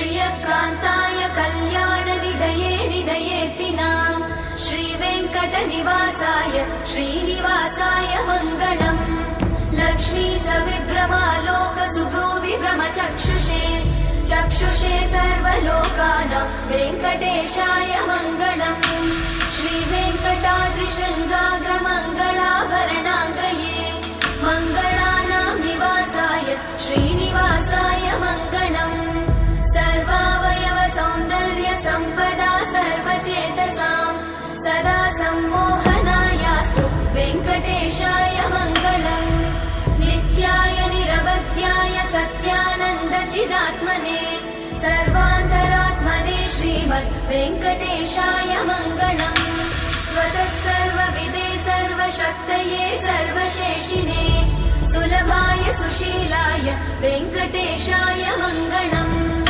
श्रियकान्ताय कल्याणनिधये निधयेतिनाम् श्रीवेङ्कटनिवासाय श्रीनिवासाय मङ्गलम् लक्ष्मी सविभ्रमालोकसुभ्रूविभ्रमचक्षुषे चक्षुषे सर्वलोकानां वेङ्कटेशाय मङ्गलम् श्रीवेङ्कटाद्रिशृङ्गाग्रमङ्गलाभरणाङ्ग्रये मङ्गलानां निवासाय श्रीनिवासाय मङ्गलम् सर्वावयव सौन्दर्य सम्पदा सर्वचेतसां सदा सम्मोहनायास्तु वेङ्कटेशाय मङ्गलम् नित्याय निरवध्याय सत्यानन्दचिदात्मने सर्वान्तरात्मने श्रीमद् वेङ्कटेशाय मङ्गलम् स्वतः सर्वविदे सर्वशक्तये सर्वशेषिने सुलभाय सुशीलाय वेङ्कटेशाय मङ्गलम्।